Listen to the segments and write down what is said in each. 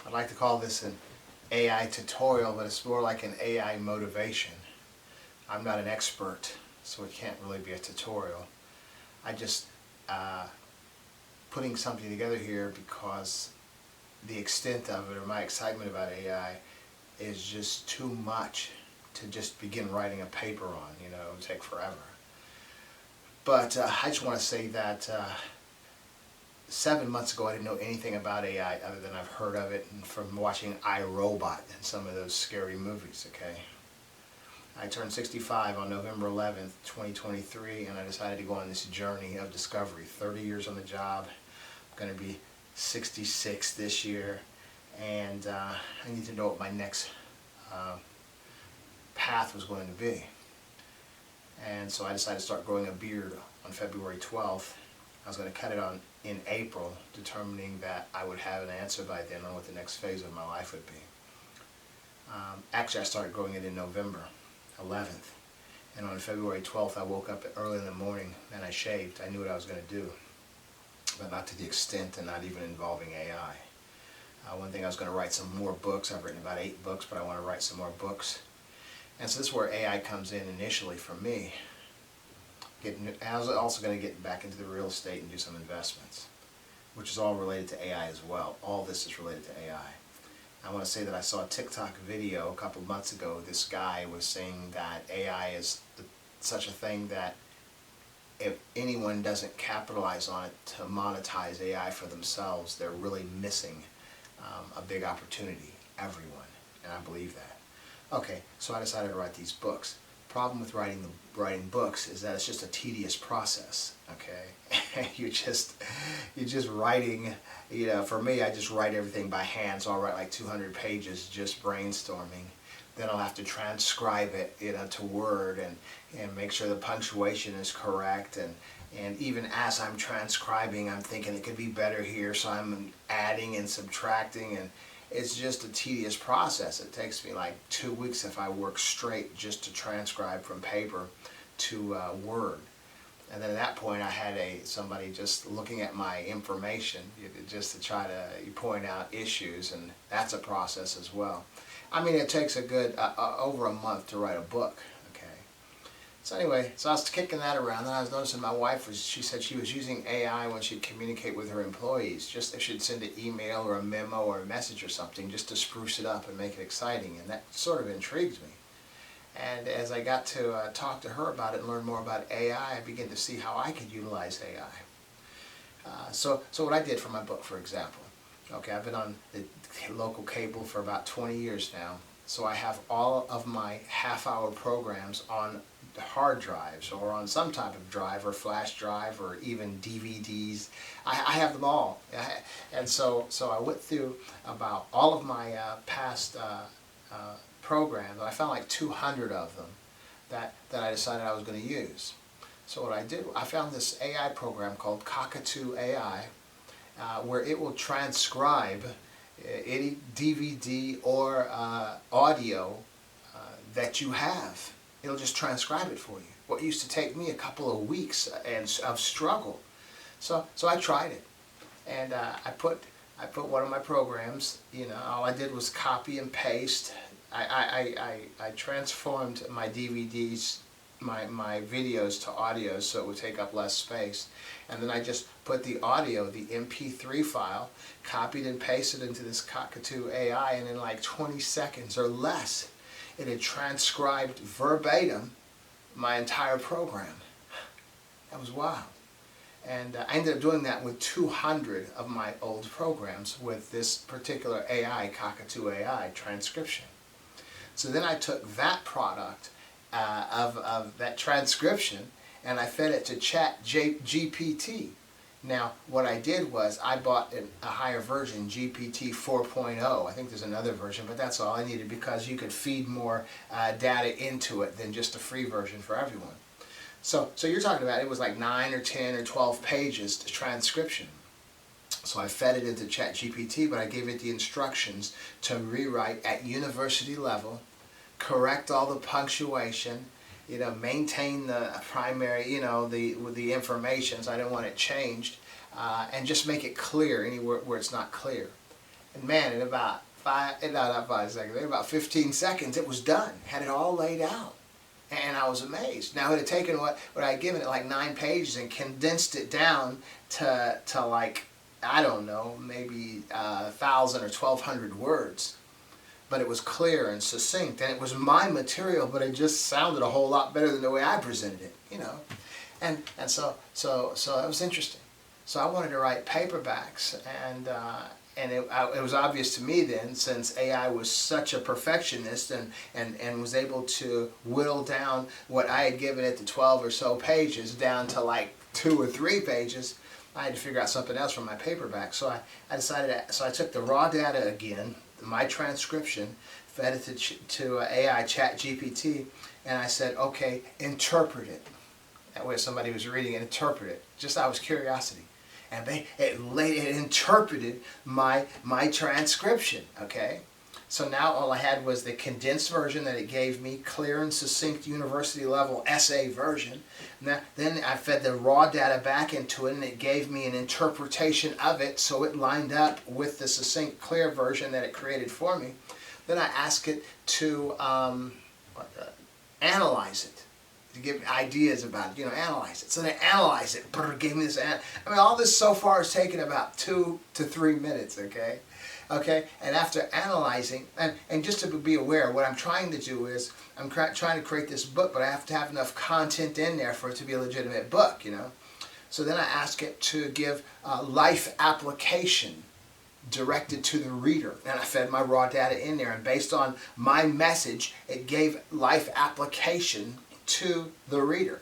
I'd like to call this an AI tutorial, but it's more like an AI motivation. I'm not an expert, so it can't really be a tutorial. I just putting something together here because the extent of it, or my excitement about AI, is just too much to just begin writing a paper on. You know, it would take forever. But I just want to say that 7 months ago I didn't know anything about AI other than I've heard of it from watching iRobot and some of those scary movies, okay? I turned 65 on November 11th, 2023, and I decided to go on this journey of discovery. 30 years on the job. I'm going to be 66 this year, and I need to know what my next path was going to be. And so I decided to start growing a beard on February 12th. I was going to cut it on in April, determining that I would have an answer by then on what the next phase of my life would be. Actually, I started growing it in November 11th. And on February 12th, I woke up early in the morning and I shaved. I knew what I was going to do, but not to the extent and not even involving AI. One thing, I was going to write some more books. I've written about 8 books, but I want to write some more books. And so this is where AI comes in initially for me. I was also going to get back into the real estate and do some investments, which is all related to AI as well. All this is related to AI. I want to say that I saw a TikTok video a couple of months ago. This guy was saying that AI is such a thing that if anyone doesn't capitalize on it to monetize AI for themselves, they're really missing a big opportunity. Everyone. And I believe that. Okay, so I decided to write these books. Problem with writing books is that it's just a tedious process. Okay, you're just writing. You know, for me, I just write everything by hand. So I'll write like 200 pages just brainstorming. Then I'll have to transcribe it, you know, to Word and make sure the punctuation is correct. And even as I'm transcribing, I'm thinking it could be better here, so I'm adding and subtracting, and it's just a tedious process. It takes me like 2 weeks if I work straight just to transcribe from paper to Word. And then at that point I had somebody just looking at my information just to try to point out issues, and that's a process as well. I mean, it takes a good over a month to write a book. So anyway, so I was kicking that around, and I was noticing my wife she said she was using AI when she'd communicate with her employees, just if she'd send an email or a memo or a message or something, just to spruce it up and make it exciting, and that sort of intrigued me. And as I got to talk to her about it and learn more about AI, I began to see how I could utilize AI. So what I did for my book, for example, okay, I've been on the local cable for about 20 years now, so I have all of my half-hour programs on hard drives or on some type of drive or flash drive or even DVDs. I have them all. And so I went through about all of my past programs. I found like 200 of them that I decided I was going to use. So what I did, I found this AI program called Cockatoo AI, where it will transcribe any DVD or audio that you have. It'll just transcribe it for you. What used to take me a couple of weeks of struggle. So I tried it, and I put one of my programs. You know, all I did was copy and paste. I transformed my DVDs, my videos to audio, so it would take up less space, and then I just put the audio, the MP3 file, copied and pasted into this Cockatoo AI, and in like 20 seconds or less, it had transcribed verbatim my entire program. That was wild. And I ended up doing that with 200 of my old programs with this particular AI, Cockatoo AI transcription. So then I took that product of that transcription and I fed it to GPT. Now, what I did was I bought a higher version, GPT 4.0. I think there's another version, but that's all I needed because you could feed more data into it than just a free version for everyone. So you're talking about it was like 9 or 10 or 12 pages to transcription. So I fed it into ChatGPT, but I gave it the instructions to rewrite at university level, correct all the punctuation, you know, maintain the primary, you know, the information, so I didn't want it changed, and just make it clear anywhere where it's not clear. And man, in about not 5 seconds, in about 15 seconds, it was done. Had it all laid out. And I was amazed. Now it had taken what I had given it like 9 pages and condensed it down to like, I don't know, maybe 1,000 or 1,200 words. But it was clear and succinct, and it was my material, but it just sounded a whole lot better than the way I presented it, you know. And so it was interesting. So I wanted to write paperbacks, and it was obvious to me then, since AI was such a perfectionist and was able to whittle down what I had given it to 12 or so pages down to like 2 or 3 pages, I had to figure out something else for my paperback. So I decided, so I took the raw data again, my transcription, fed it to AI ChatGPT, and I said, okay, interpret it. That way if somebody was reading it, interpret it. Just out of curiosity. And it interpreted my transcription, okay? So now all I had was the condensed version that it gave me, clear and succinct university level essay version. Now, then I fed the raw data back into it, and it gave me an interpretation of it, so it lined up with the succinct, clear version that it created for me. Then I asked it to analyze it, to give ideas about it, analyze it. So then it analyzed it, gave me this. I mean, all this so far has taken about 2 to 3 minutes, okay? Okay, and after analyzing, and just to be aware, what I'm trying to do is, I'm trying to create this book, but I have to have enough content in there for it to be a legitimate book, So then I ask it to give life application directed to the reader. And I fed my raw data in there, and based on my message, it gave life application to the reader.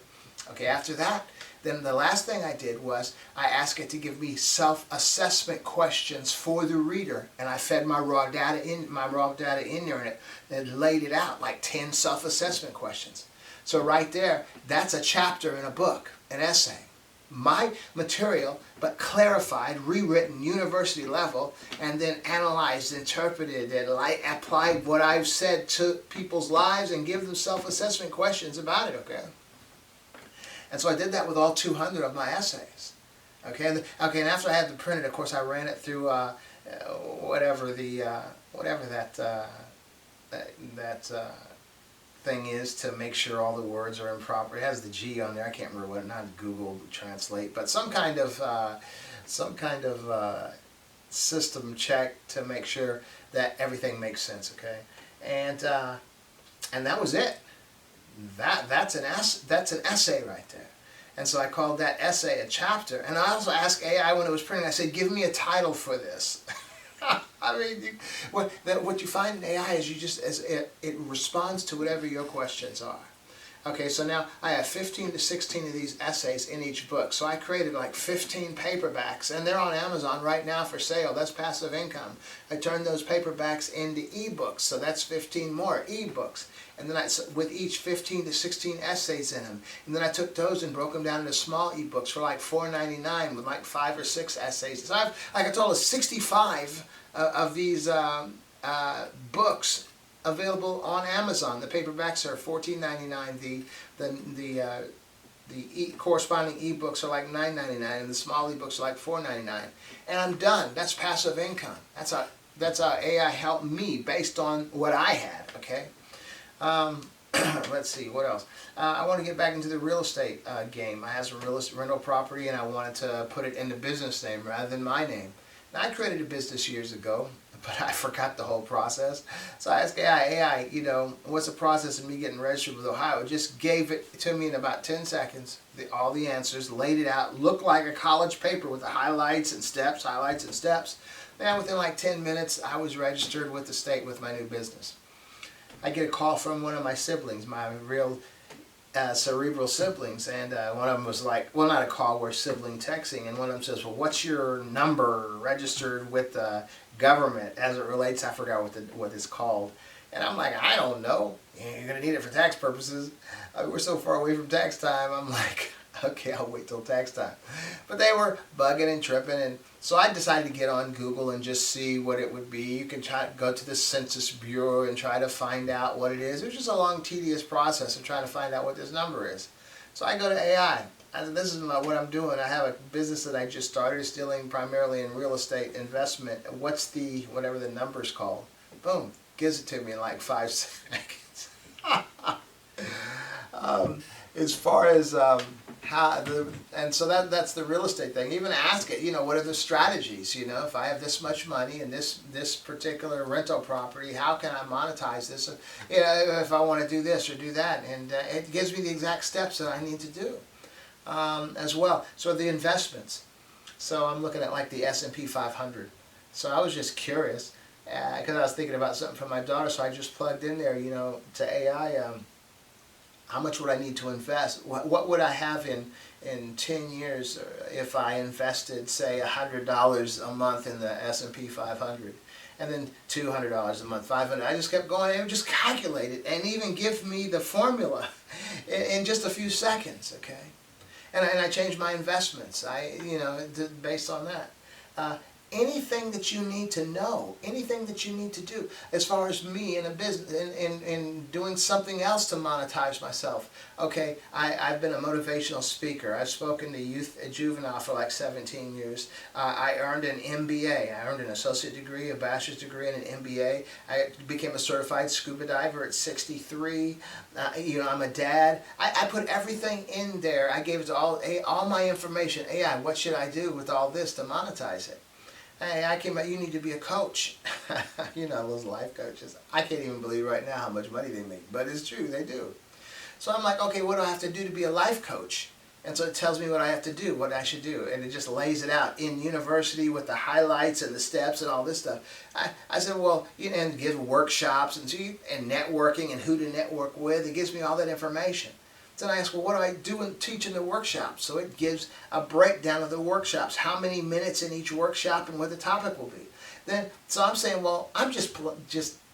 Okay, after that, then the last thing I did was I asked it to give me self-assessment questions for the reader, and I fed my raw data in there, and it laid it out like 10 self-assessment questions. So right there, that's a chapter in a book, an essay. My material, but clarified, rewritten, university level, and then analyzed, interpreted, and applied what I've said to people's lives and give them self-assessment questions about it, okay? And so I did that with all 200 of my essays. Okay, and after I had them printed, of course, I ran it through whatever that thing is to make sure all the words are improper. It has the G on there. I can't remember what, not Google Translate, but some kind of system check to make sure that everything makes sense. Okay, and that was it. That's an essay right there. And so I called that essay a chapter. And I also asked AI when it was printing, I said, give me a title for this. I mean, what you find in AI is it responds to whatever your questions are. Okay, so now I have 15 to 16 of these essays in each book. So I created like 15 paperbacks, and they're on Amazon right now for sale. That's passive income. I turned those paperbacks into ebooks, so that's 15 more ebooks. And then with each 15 to 16 essays in them. And then I took those and broke them down into small ebooks for like $4.99 with like 5 or 6 essays. So I've like a total of 65 of these books available on Amazon. The paperbacks are $14.99. The corresponding ebooks are like $9.99, and the small ebooks are like $4.99. And I'm done. That's passive income. That's how AI helped me based on what I had. Okay. Let's see, what else? I want to get back into the real estate game. I have some rental property, and I wanted to put it in the business name rather than my name. Now, I created a business years ago, but I forgot the whole process. So I asked AI, what's the process of me getting registered with Ohio? It just gave it to me in about 10 seconds, all the answers, laid it out, looked like a college paper with the highlights and steps. And within like 10 minutes, I was registered with the state with my new business. I get a call from one of my siblings, my real cerebral siblings, and one of them was like, well, not a call, we're sibling texting, and one of them says, well, what's your number registered with the government as it relates, I forgot what it's called. And I'm like, I don't know. You're going to need it for tax purposes. We're so far away from tax time. I'm like, okay, I'll wait till tax time. But they were bugging and tripping, and so I decided to get on Google and just see what it would be. You can try to go to the Census Bureau and try to find out what it is. It was just a long, tedious process of trying to find out what this number is. So I go to AI. this is what I'm doing. I have a business that I just started. It's dealing primarily in real estate investment. What's the, whatever the number's called? Boom, gives it to me in like 5 seconds. As far as how the, and so that's the real estate thing. Even ask it, you know, what are the strategies? You know, if I have this much money in this particular rental property, how can I monetize this? You know, if I want to do this or do that, and it gives me the exact steps that I need to do as well. So the investments. So I'm looking at like the S&P 500. So I was just curious because I was thinking about something for my daughter. So I just plugged in there, you know, to AI. How much would I need to invest? What would I have in 10 years if I invested, say, $100 a month in the S&P 500, and then $200 a month, $500? I just kept going. It would just calculate it and even give me the formula in just a few seconds. Okay, and I changed my investments. You know, based on that. Anything that you need to know, anything that you need to do, as far as me in a business, in doing something else to monetize myself. Okay, I've been a motivational speaker. I've spoken to youth at juvenile for like 17 years. I earned an MBA. I earned an associate degree, a bachelor's degree, and an MBA. I became a certified scuba diver at 63. You know, I'm a dad. I put everything in there. I gave it to all my information. AI, what should I do with all this to monetize it? Hey, I came out, you need to be a coach. You know, those life coaches. I can't even believe right now how much money they make, but it's true, they do. So I'm like, okay, what do I have to do to be a life coach? And so it tells me what I have to do, what I should do, and it just lays it out in university with the highlights and the steps and all this stuff. I said, well, you know, and give workshops and networking and who to network with. It gives me all that information. Then I asked, well, what do I do and teach in the workshops? So it gives a breakdown of the workshops, how many minutes in each workshop and what the topic will be. Then, so I'm saying, well, I'm just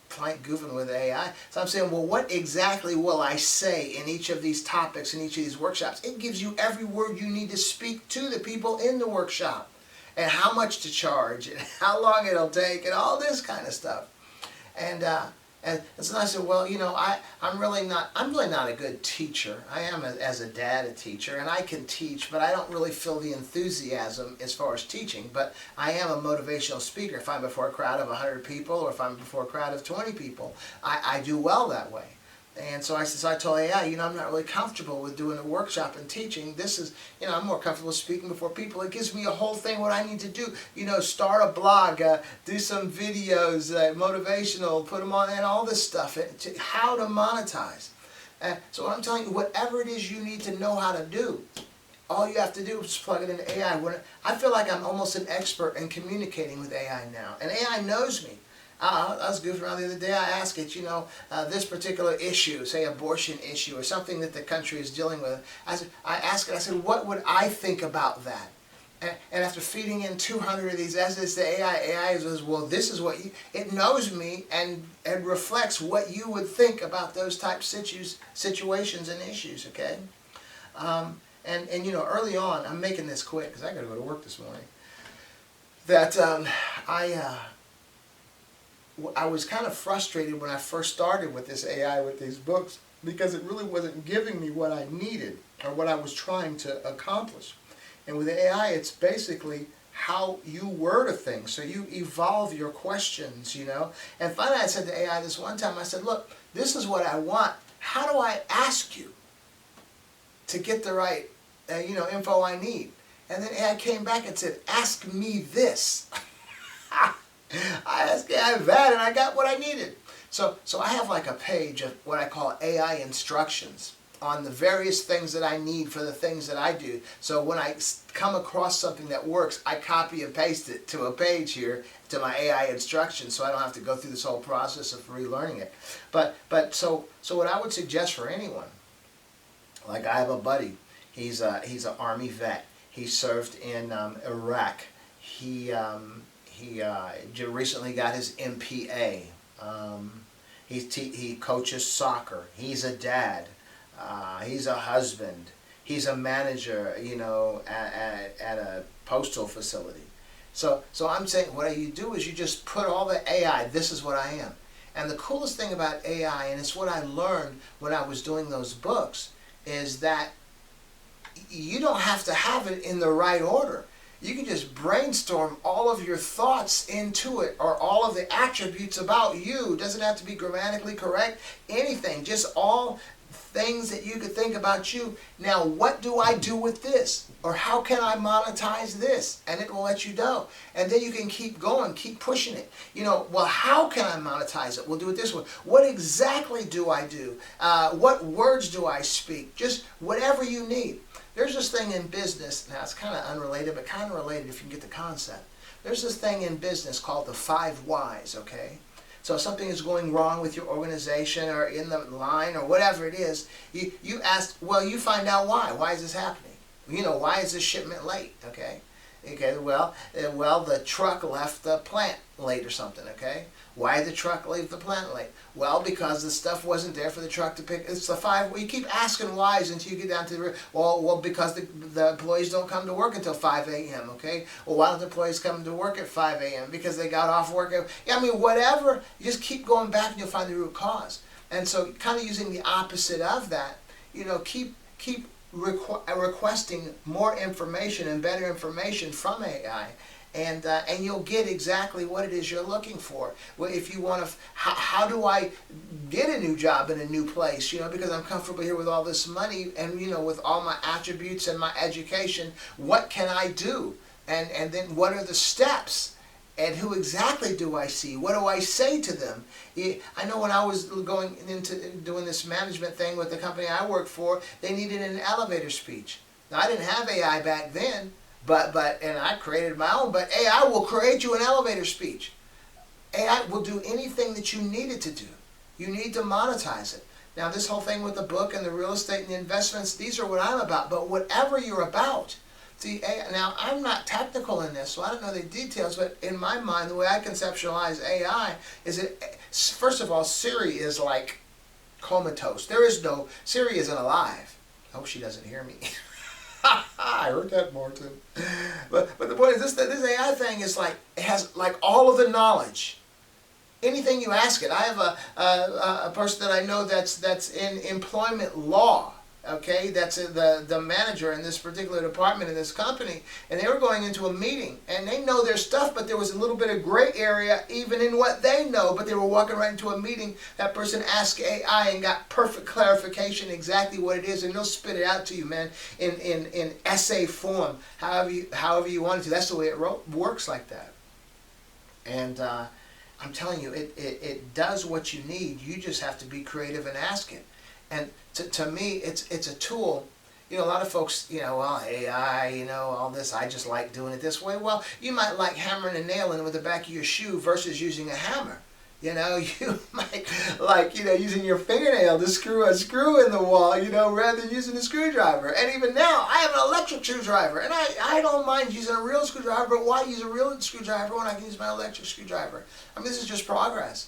plain goofing with AI. So I'm saying, well, what exactly will I say in each of these topics, in each of these workshops? It gives you every word you need to speak to the people in the workshop, and how much to charge, and how long it'll take, and all this kind of stuff. And so I said, well, you know, I'm really not a good teacher. I am, as a dad, a teacher, and I can teach, but I don't really feel the enthusiasm as far as teaching. But I am a motivational speaker. If I'm before a crowd of 100 people, or if I'm before a crowd of 20 people, I do well that way. And so I told AI, you know, I'm not really comfortable with doing a workshop and teaching. This is, you know, I'm more comfortable speaking before people. It gives me a whole thing what I need to do. You know, start a blog, do some videos, motivational, put them on, and all this stuff. How to monetize. So I'm telling you, whatever it is you need to know how to do, all you have to do is plug it into AI. I feel like I'm almost an expert in communicating with AI now. And AI knows me. I was goofing around the other day. I asked it, you know, this particular issue, say abortion issue, or something that the country is dealing with. I asked it, I said, what would I think about that? And after feeding in 200 of these essays to AI says, well, this is what it knows me and reflects what you would think about those type situations and issues, okay? And you know, early on, I'm making this quick because I got to go to work this morning, that I was kind of frustrated when I first started with this AI, with these books, because it really wasn't giving me what I needed or what I was trying to accomplish. And with AI, it's basically how you word a thing. So you evolve your questions, you know. And finally I said to AI this one time, I said, look, this is what I want. How do I ask you to get the right you know, info I need? And then AI came back and said, ask me this. I asked AI that, and I got what I needed. So I have like a page of what I call AI instructions on the various things that I need for the things that I do. So when I come across something that works, I copy and paste it to a page here to my AI instructions, so I don't have to go through this whole process of relearning it. But so what I would suggest for anyone, like I have a buddy, he's an Army vet. He served in Iraq. He recently got his MPA. He coaches soccer. He's a dad. He's a husband. He's a manager, you know, at a postal facility. So I'm saying, what you do is you just put all the AI, this is what I am. And the coolest thing about AI, and it's what I learned when I was doing those books, is that you don't have to have it in the right order. You can just brainstorm all of your thoughts into it, or all of the attributes about you. It doesn't have to be grammatically correct, anything, just all things that you could think about you. Now, what do I do with this? Or how can I monetize this? And it will let you know. And then you can keep going, keep pushing it. You know, well, how can I monetize it? We'll do it this way. What exactly do I do? What words do I speak? Just whatever you need. There's this thing in business, now it's kind of unrelated, but kind of related if you can get the concept. There's this thing in business called the 5 whys, okay? So if something is going wrong with your organization or in the line or whatever it is, you ask, well, you find out why. Why is this happening? You know, why is this shipment late, okay? Okay, well, the truck left the plant late or something, okay? Why did the truck leave the plant late? Well, because the stuff wasn't there for the truck to pick. It's the 5. You keep asking whys until you get down to the, well, because the employees don't come to work until 5 a.m., okay? Well, why don't the employees come to work at 5 a.m.? Because they got off work. I mean, whatever. You just keep going back and you'll find the root cause. And so kind of using the opposite of that, you know, keep requesting more information and better information from AI, and you'll get exactly what it is you're looking for. Well, if you want to, how do I get a new job in a new place? You know, because I'm comfortable here with all this money, and you know, with all my attributes and my education, what can I do? And then what are the steps? And who exactly do I see? What do I say to them? I know when I was going into doing this management thing with the company I worked for, they needed an elevator speech. Now, I didn't have AI back then, and I created my own, but AI will create you an elevator speech. AI will do anything that you need it to do. You need to monetize it. Now, this whole thing with the book and the real estate and the investments, these are what I'm about. But whatever you're about, see, now, I'm not technical in this, so I don't know the details, but in my mind, the way I conceptualize AI is that, first of all, Siri is like comatose. Siri isn't alive. I hope she doesn't hear me. I heard that, Martin. But the point is, this AI thing is like, it has like all of the knowledge. Anything you ask it. I have a person that I know that's in employment law. Okay, that's the manager in this particular department in this company, and they were going into a meeting, and they know their stuff, but there was a little bit of gray area even in what they know, but they were walking right into a meeting. That person asked AI and got perfect clarification exactly what it is, and they'll spit it out to you, man, in essay form, however you want it to. That's the way it works like that. And I'm telling you, it does what you need. You just have to be creative and ask it. And to me, it's a tool. You know, a lot of folks, you know, well, AI, you know, all this, I just like doing it this way. Well, you might like hammering a nail in with the back of your shoe versus using a hammer. You know, you might like, you know, using your fingernail to screw a screw in the wall, you know, rather than using a screwdriver. And even now, I have an electric screwdriver, and I don't mind using a real screwdriver, but why use a real screwdriver when I can use my electric screwdriver? I mean, this is just progress.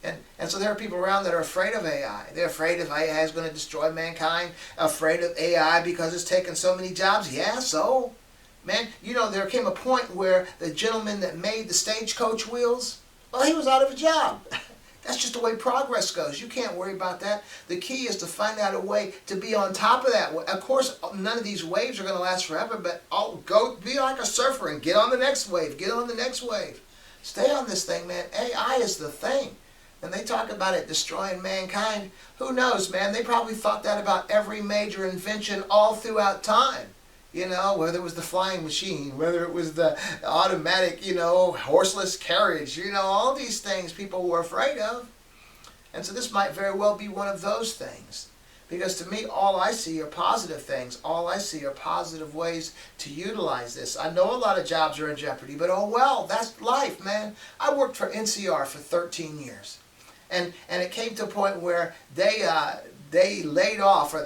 And so there are people around that are afraid of AI. They're afraid if AI is going to destroy mankind, afraid of AI because it's taken so many jobs. Yeah, so, man, you know, there came a point where the gentleman that made the stagecoach wheels, well, he was out of a job. That's just the way progress goes. You can't worry about that. The key is to find out a way to be on top of that. Of course, none of these waves are going to last forever, but I'll go be like a surfer and get on the next wave, get on the next wave. Stay on this thing, man. AI is the thing. And they talk about it destroying mankind. Who knows, man? They probably thought that about every major invention all throughout time. You know, whether it was the flying machine, whether it was the automatic, you know, horseless carriage, you know, all these things people were afraid of. And so this might very well be one of those things. Because to me, all I see are positive things. All I see are positive ways to utilize this. I know a lot of jobs are in jeopardy, but oh well, that's life, man. I worked for NCR for 13 years. And it came to a point where they laid off, or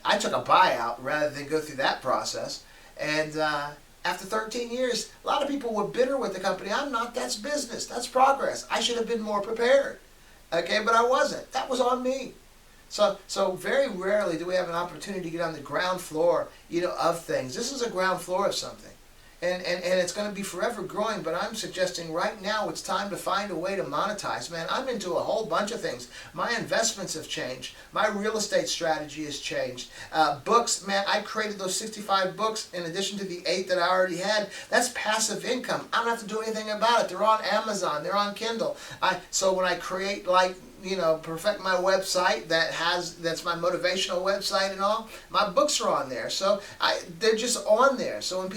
I took a buyout rather than go through that process. And after 13 years, a lot of people were bitter with the company. I'm not. That's business. That's progress. I should have been more prepared. Okay, but I wasn't. That was on me. So very rarely do we have an opportunity to get on the ground floor, you know, of things. This is a ground floor of something. and it's going to be forever growing, but I'm suggesting right now it's time to find a way to monetize. Man, I'm into a whole bunch of things. My investments have changed. My real estate strategy has changed. Books, man, I created those 65 books in addition to the 8 that I already had. That's passive income. I don't have to do anything about it. They're on Amazon. They're on Kindle. So when I create, like, perfect my website that's my motivational website and all, my books are on there. So they're just on there. So when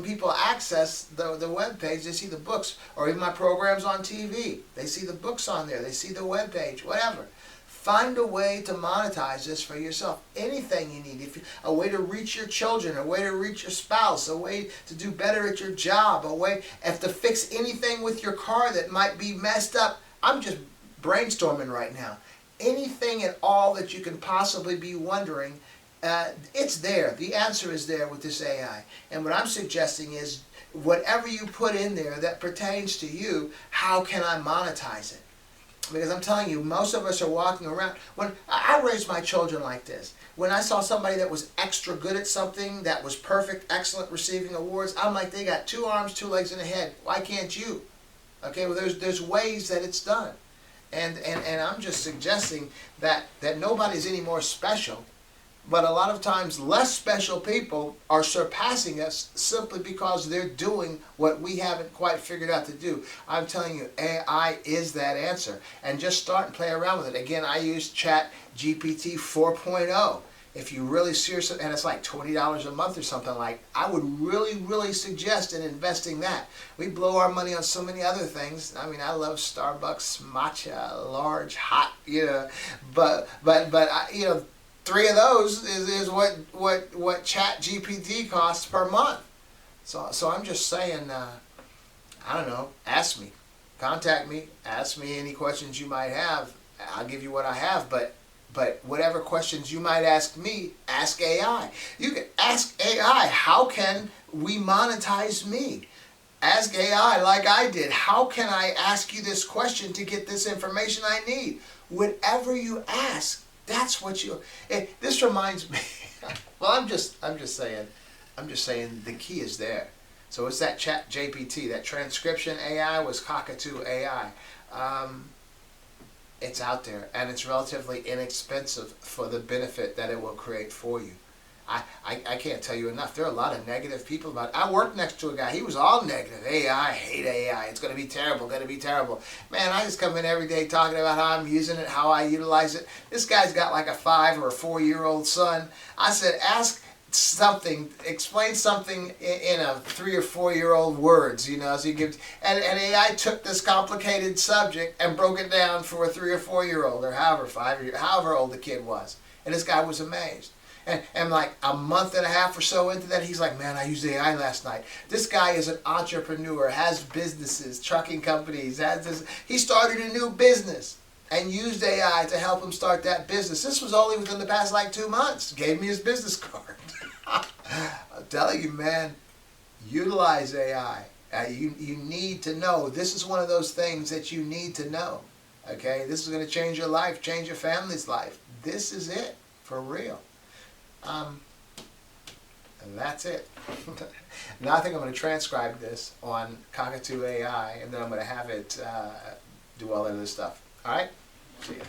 people access the web page, they see the books, or even my programs on TV. They see the books on there. They see the web page, whatever. Find a way to monetize this for yourself. Anything you need. A way to reach your children, a way to reach your spouse, a way to do better at your job, a way to fix anything with your car that might be messed up. I'm just brainstorming right now. Anything at all that you can possibly be wondering, it's there. The answer is there with this AI. And what I'm suggesting is, whatever you put in there that pertains to you, how can I monetize it? Because I'm telling you, most of us are walking around. When I raised my children like this, when I saw somebody that was extra good at something, that was perfect, excellent, receiving awards, I'm like, they got 2 arms, 2 legs, and a head. Why can't you? Okay, well, there's ways that it's done. And I'm just suggesting that nobody's any more special, but a lot of times less special people are surpassing us simply because they're doing what we haven't quite figured out to do. I'm telling you, AI is that answer. And just start and play around with it. Again, I use Chat GPT 4.0. If you really seriously, and it's like $20 a month or something, like, I would really suggest in investing that. We blow our money on so many other things. I mean, I love Starbucks matcha, large, hot, but 3 of those is what Chat GPT costs per month. So I'm just saying, I don't know, ask me, contact me, ask me any questions you might have. I'll give you what I have, but whatever questions you might ask me, ask AI. You can ask AI, how can we monetize me? Ask AI like I did. How can I ask you this question to get this information I need? Whatever you ask, that's what you. This reminds me. Well, I'm just saying the key is there. So it's that Chat GPT, that transcription AI was Cockatoo AI. It's out there, and it's relatively inexpensive for the benefit that it will create for you. I can't tell you enough. There are a lot of negative people about it. I worked next to a guy. He was all negative. AI, hate AI. It's going to be terrible, going to be terrible. Man, I just come in every day talking about how I'm using it, how I utilize it. This guy's got like a 5 or a 4-year-old son. I said, ask something, explain something in a 3 or 4-year-old words, so you give, and AI took this complicated subject and broke it down for a 3 or 4-year-old, or however old the kid was, and this guy was amazed. And like a month and a half or so into that, he's like, man, I used AI last night. This guy is an entrepreneur, has businesses, trucking companies, he started a new business and used AI to help him start that business. This was only within the past like 2 months. Gave me his business card. I'm telling you, man, utilize AI. You need to know. This is one of those things that you need to know. Okay, this is going to change your life, change your family's life. This is it, for real. And that's it. Now I think I'm going to transcribe this on Cockatoo AI, and then I'm going to have it do all that other stuff. All right? See ya.